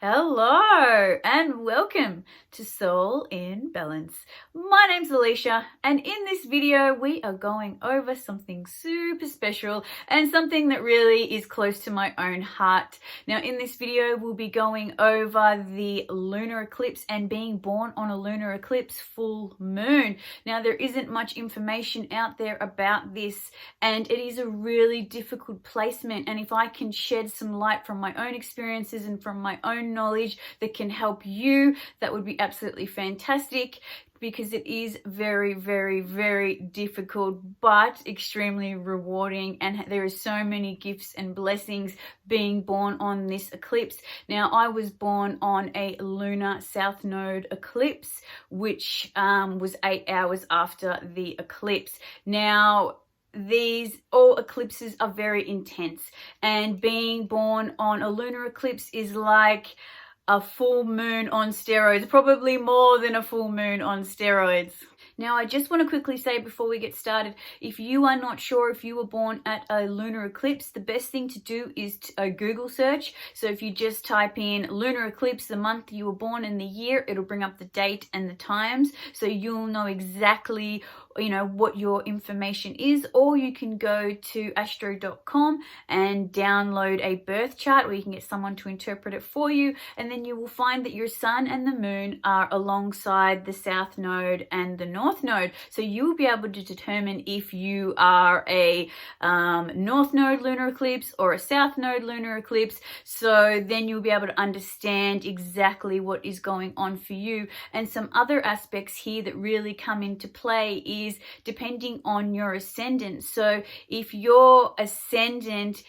Hello and welcome to Soul in Balance. My name's Alicia, and in this video we are going over something super special and something that really is close to my own heart. Now in this video we'll be going over the lunar eclipse and being born on a lunar eclipse full moon. Now there isn't much information out there about this, and it is a really difficult placement, and if I can shed some light from my own experiences and from my own knowledge that can help you, that would be absolutely fantastic, because it is very, very, very difficult but extremely rewarding, and there are so many gifts and blessings being born on this eclipse. Now I was born on a lunar south node eclipse, which was 8 hours after the eclipse. Now all eclipses are very intense, and being born on a lunar eclipse is like a full moon on steroids, probably more than a full moon on steroids. Now, I just want to quickly say before we get started, if you are not sure if you were born at a lunar eclipse, the best thing to do is a Google search. So if you just type in lunar eclipse, the month you were born and the year, it'll bring up the date and the times. So you'll know exactly what your information is, or you can go to astro.com and download a birth chart where you can get someone to interpret it for you, and then you will find that your sun and the moon are alongside the south node and the north node. So you will be able to determine if you are a north node lunar eclipse or a south node lunar eclipse. So then you'll be able to understand exactly what is going on for you. And some other aspects here that really come into play is depending on your ascendant. So if your ascendant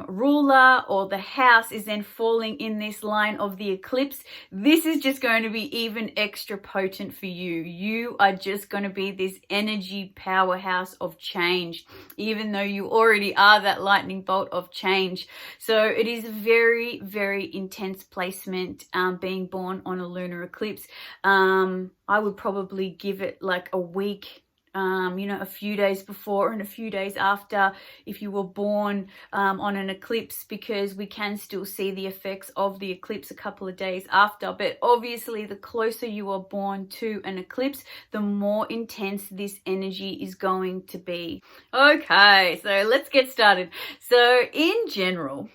ruler or the house is then falling in this line of the eclipse, this is just going to be even extra potent for you. You are just going to be this energy powerhouse of change, even though you already are that lightning bolt of change. So it is a very, very intense placement, being born on a lunar eclipse. I would probably give it like a week, a few days before and a few days after if you were born on an eclipse, because we can still see the effects of the eclipse a couple of days after. But obviously the closer you are born to an eclipse, the more intense this energy is going to be. Okay, so let's get started. So in general,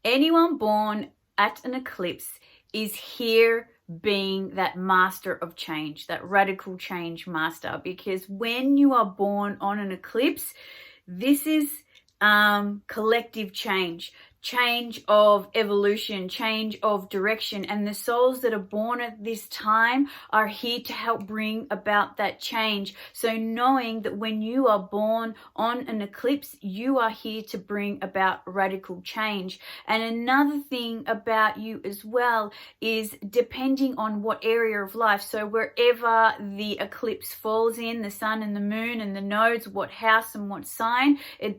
anyone born at an eclipse is here being that master of change, that radical change master, because when you are born on an eclipse, this is collective change of evolution, change of direction, and the souls that are born at this time are here to help bring about that change. So knowing that when you are born on an eclipse, you are here to bring about radical change. And another thing about you as well is depending on what area of life, so wherever the eclipse falls in, the sun and the moon and the nodes, what house and what sign, and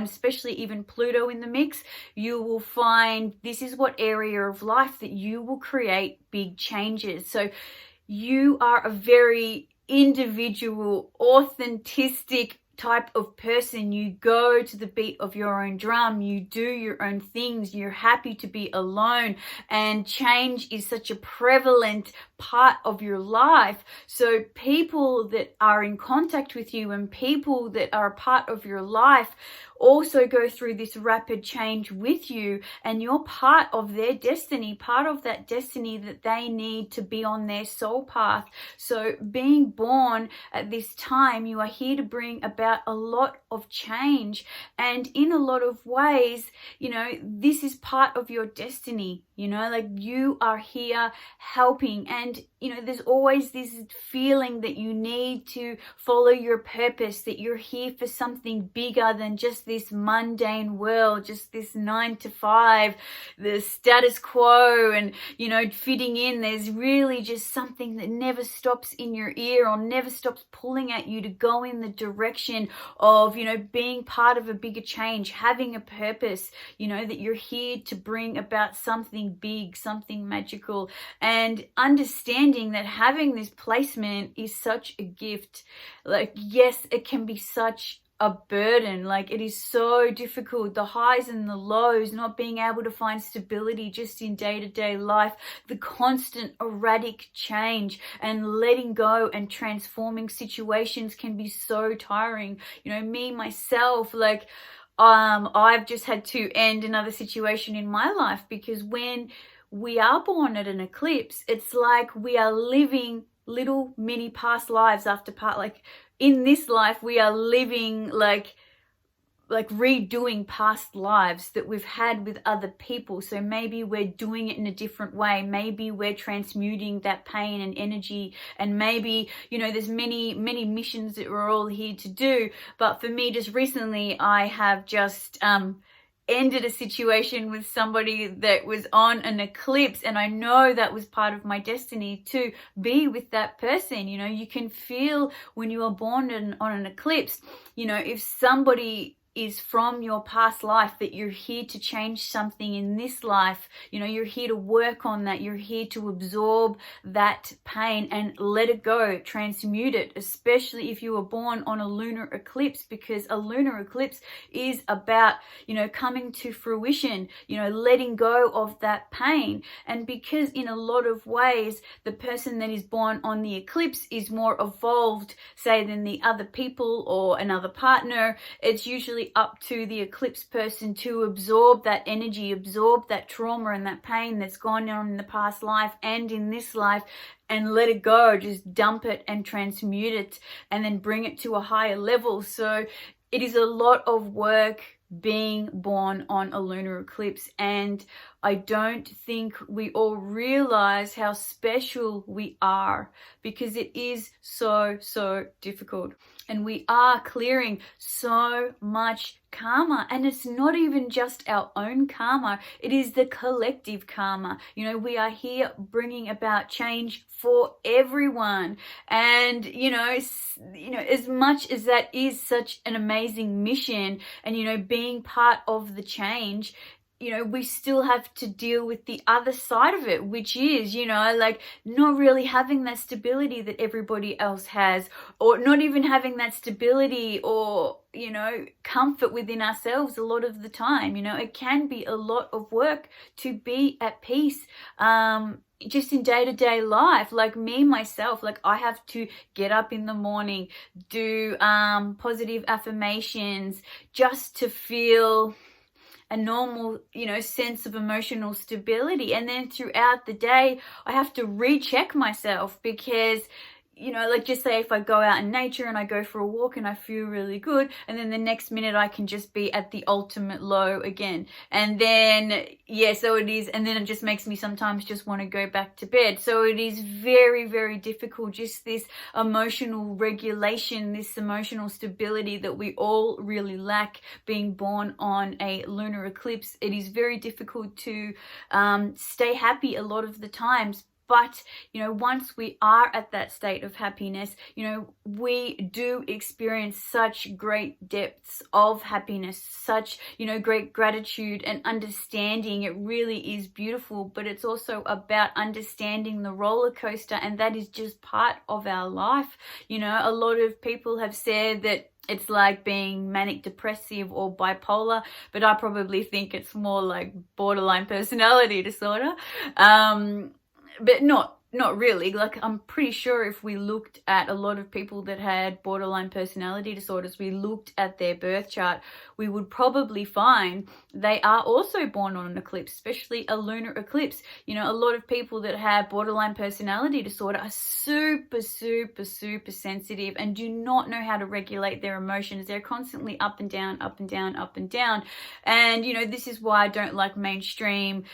especially even Pluto in the mix, you will find this is what area of life that you will create big changes. So you are a very individual, authentic type of person. You go to the beat of your own drum, you do your own things, you're happy to be alone, and change is such a prevalent part of your life. So people that are in contact with you and people that are a part of your life also go through this rapid change with you, and you're part of their destiny, part of that destiny that they need to be on their soul path. So being born at this time, you are here to bring about a lot of change, and in a lot of ways, this is part of your destiny. Like you are here helping, and there's always this feeling that you need to follow your purpose, that you're here for something bigger than just this mundane world, just this 9 to 5, the status quo, and fitting in. There's really just something that never stops in your ear or never stops pulling at you to go in the direction of being part of a bigger change, having a purpose, that you're here to bring about something big, something magical, and understanding that having this placement is such a gift. Like, yes, it can be such a burden. Like, it is so difficult, the highs and the lows, not being able to find stability just in day-to-day life, the constant erratic change, and letting go and transforming situations can be so tiring. You know, me myself, like, I've just had to end another situation in my life, because when we are born at an eclipse, it's like we are living little mini past lives after part. Like, in this life, we are living like redoing past lives that we've had with other people. So maybe we're doing it in a different way. Maybe we're transmuting that pain and energy, and maybe, you know, there's many missions that we're all here to do. But for me, just recently, I have just ended a situation with somebody that was on an eclipse, and I know that was part of my destiny to be with that person. You know, you can feel when you are born on an eclipse, you know, if somebody is from your past life, that you're here to change something in this life. You know, you're here to work on that. You're here to absorb that pain and let it go, transmute it, especially if you were born on a lunar eclipse, because a lunar eclipse is about, you know, coming to fruition, you know, letting go of that pain. And because in a lot of ways, the person that is born on the eclipse is more evolved, say, than the other people or another partner, it's usually up to the eclipse person to absorb that energy, absorb that trauma and that pain that's gone on in the past life and in this life, and let it go, just dump it and transmute it, and then bring it to a higher level. So it is a lot of work being born on a lunar eclipse, and I don't think we all realize how special we are, because it is so difficult, and we are clearing so much karma. And it's not even just our own karma, it is the collective karma. You know, we are here bringing about change for everyone. And you know, as much as that is such an amazing mission, and you know, being part of the change, you know, we still have to deal with the other side of it, which is, you know, like not really having that stability that everybody else has, or not even having that stability or, you know, comfort within ourselves a lot of the time. You know, it can be a lot of work to be at peace, just in day-to-day life. Like me, myself, like I have to get up in the morning, do positive affirmations just to feel a normal, you know, sense of emotional stability. And then throughout the day, I have to recheck myself, because, you know, like just say if I go out in nature and I go for a walk and I feel really good, and then the next minute I can just be at the ultimate low again. And then, yeah, so it is. And then it just makes me sometimes just want to go back to bed. So it is very difficult, just this emotional regulation, this emotional stability that we all really lack being born on a lunar eclipse. It is very difficult to stay happy a lot of the times. But, you know, once we are at that state of happiness, you know, we do experience such great depths of happiness, such, you know, great gratitude and understanding. It really is beautiful, but it's also about understanding the roller coaster, and that is just part of our life. You know, a lot of people have said that it's like being manic depressive or bipolar, but I probably think it's more like borderline personality disorder. But not really. Like, I'm pretty sure if we looked at a lot of people that had borderline personality disorders, we looked at their birth chart, we would probably find they are also born on an eclipse, especially a lunar eclipse. You know, a lot of people that have borderline personality disorder are super sensitive and do not know how to regulate their emotions. They're constantly up and down. And, you know, this is why I don't like mainstream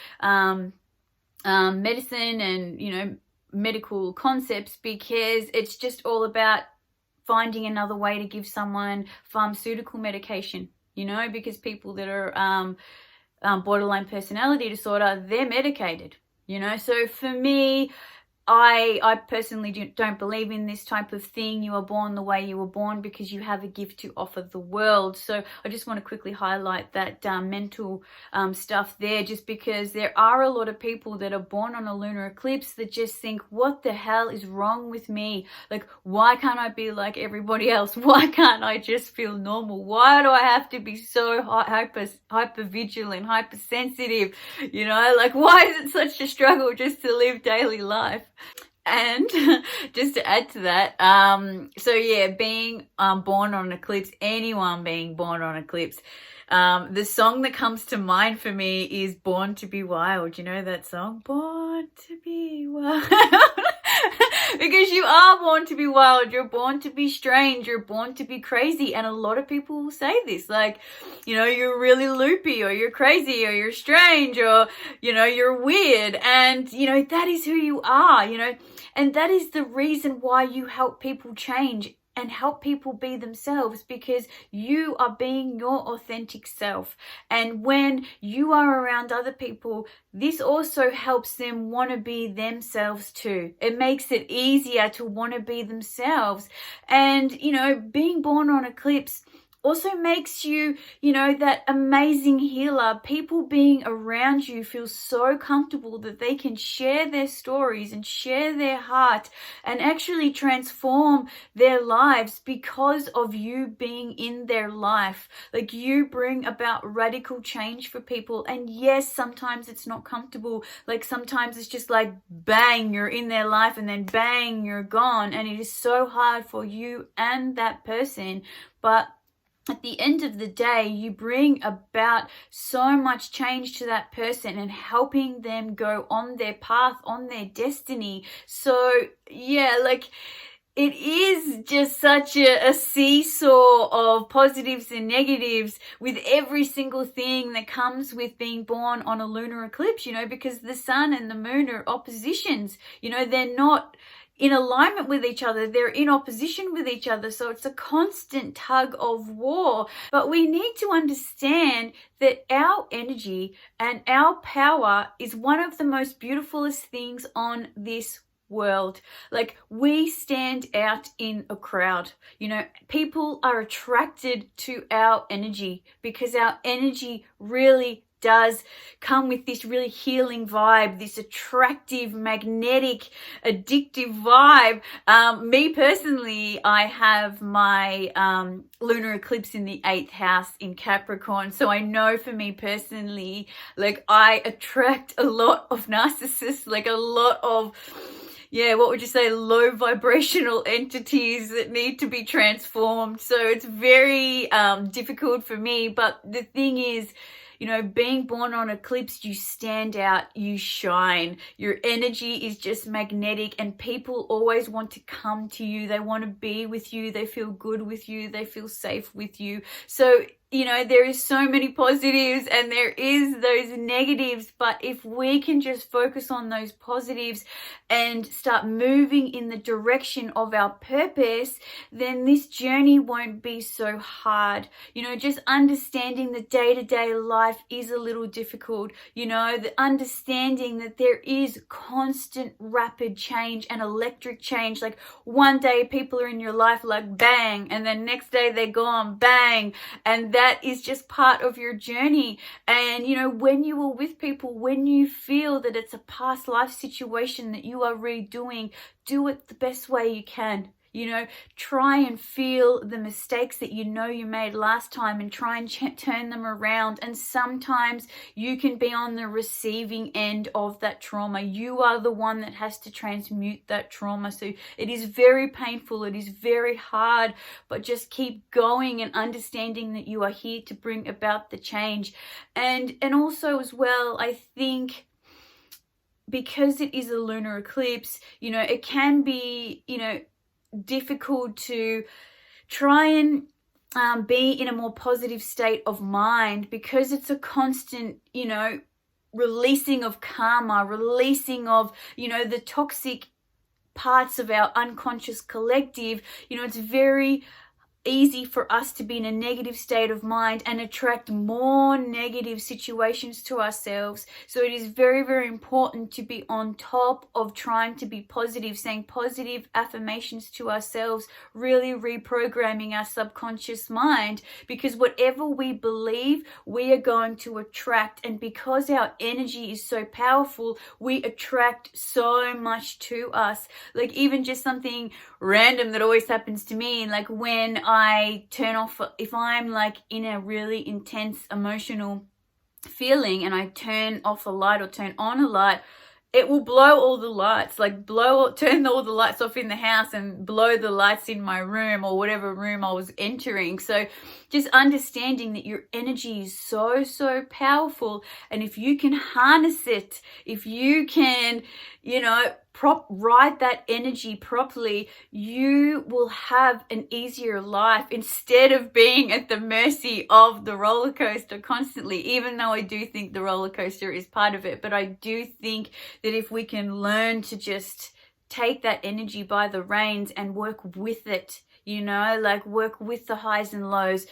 medicine and, you know, medical concepts, because it's just all about finding another way to give someone pharmaceutical medication, you know, because people that are borderline personality disorder, they're medicated, you know. So for me, I personally don't believe in this type of thing. You are born the way you were born because you have a gift to offer the world. So I just want to quickly highlight that mental stuff there, just because there are a lot of people that are born on a lunar eclipse that just think, what the hell is wrong with me? Like, why can't I be like everybody else? Why can't I just feel normal? Why do I have to be so hyper vigilant, hypersensitive? You know, like, why is it such a struggle just to live daily life? And just to add to that, so yeah, being born on an eclipse, anyone being born on eclipse, the song that comes to mind for me is Born to be Wild. You know that song? Born to be wild. Because you are born to be wild, you're born to be strange, you're born to be crazy. And a lot of people will say this, like, you know, you're really loopy, or you're crazy, or you're strange, or, you know, you're weird. And, you know, that is who you are, you know, and that is the reason why you help people change and help people be themselves, because you are being your authentic self. And when you are around other people, this also helps them want to be themselves too. It makes it easier to want to be themselves. And, you know, being born on eclipse also makes you, you know, that amazing healer. People being around you feel so comfortable that they can share their stories and share their heart and actually transform their lives because of you being in their life. Like, you bring about radical change for people. And yes, sometimes it's not comfortable. Like, sometimes it's just like, bang, you're in their life, and then bang, you're gone. And it is so hard for you and that person. But at the end of the day, you bring about so much change to that person and helping them go on their path, on their destiny. So yeah, like, it is just such a seesaw of positives and negatives with every single thing that comes with being born on a lunar eclipse, you know, because the sun and the moon are oppositions. You know, they're not in alignment with each other, they're in opposition with each other. So it's a constant tug of war. But we need to understand that our energy and our power is one of the most beautifulest things on this world. Like, we stand out in a crowd. You know, people are attracted to our energy because our energy really does come with this really healing vibe, this attractive, magnetic, addictive vibe. Me personally, I have my lunar eclipse in the 8th house in Capricorn. So I know for me personally, like, I attract a lot of narcissists, like a lot of, yeah, what would you say, low vibrational entities that need to be transformed. So it's very difficult for me. But the thing is, you know, being born on eclipse, you stand out, you shine. Your energy is just magnetic, and people always want to come to you. They want to be with you. They feel good with you. They feel safe with you. So, you know, there is so many positives and there is those negatives, but if we can just focus on those positives and start moving in the direction of our purpose, then this journey won't be so hard. You know, just understanding the day-to-day life is a little difficult. You know, the understanding that there is constant rapid change and electric change. Like, one day people are in your life like bang, and then next day they're gone bang, and that is just part of your journey. And, you know, when you are with people, when you feel that it's a past life situation that you are redoing, do it the best way you can. You know, try and feel the mistakes that you know you made last time and try and turn them around. And sometimes you can be on the receiving end of that trauma. You are the one that has to transmute that trauma. So it is very painful. It is very hard, but just keep going and understanding that you are here to bring about the change. And also as well, I think, because it is a lunar eclipse, you know, it can be, you know, difficult to try and be in a more positive state of mind, because it's a constant, you know, releasing of karma, releasing of, you know, the toxic parts of our unconscious collective. You know, it's very easy for us to be in a negative state of mind and attract more negative situations to ourselves. So it is very, very important to be on top of trying to be positive, saying positive affirmations to ourselves, really reprogramming our subconscious mind, because whatever we believe, we are going to attract. And because our energy is so powerful, we attract so much to us. Like even just something random that always happens to me, like when I turn off, if I'm like in a really intense emotional feeling and I turn off a light or turn on a light, it will blow all the lights, like turn all the lights off in the house and blow the lights in my room or whatever room I was entering. So just understanding that your energy is so, so powerful. And if you can harness it, if you can, ride that energy properly, you will have an easier life instead of being at the mercy of the roller coaster constantly, even though I do think the roller coaster is part of it. But I do think that if we can learn to just take that energy by the reins and work with it, like work with the highs and lows,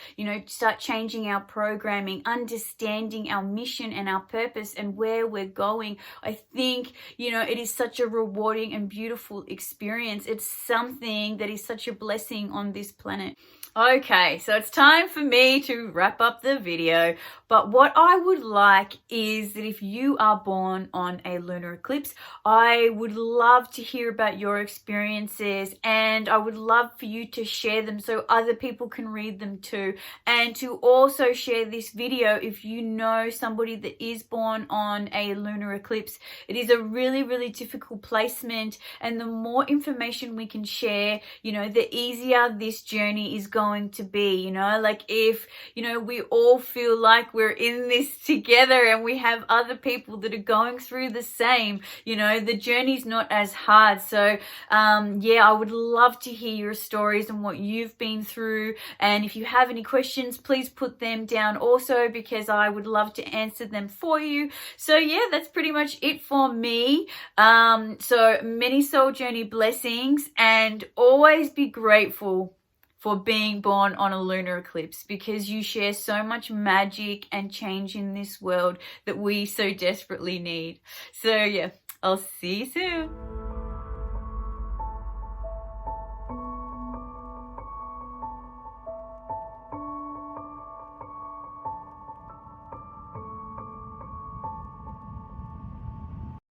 start changing our programming, understanding our mission and our purpose and where we're going. I think, it is such a rewarding and beautiful experience. It's something that is such a blessing on this planet. Okay, so it's time for me to wrap up the video. But what I would like is that if you are born on a lunar eclipse, I would love to hear about your experiences, and I would love for you to share them so other people can read them too. And to also share this video if you know somebody that is born on a lunar eclipse. It is a really, really difficult placement, and the more information we can share, the easier this journey is going to be. Like if we all feel like we're in this together and we have other people that are going through the same, the journey's not as hard. So I would love to hear your stories and what you've been through, and if you have any questions, please put them down also, because I would love to answer them for you. So that's pretty much it for me. So many soul journey blessings, and always be grateful for being born on a lunar eclipse, because you share so much magic and change in this world that we so desperately need. So I'll see you soon.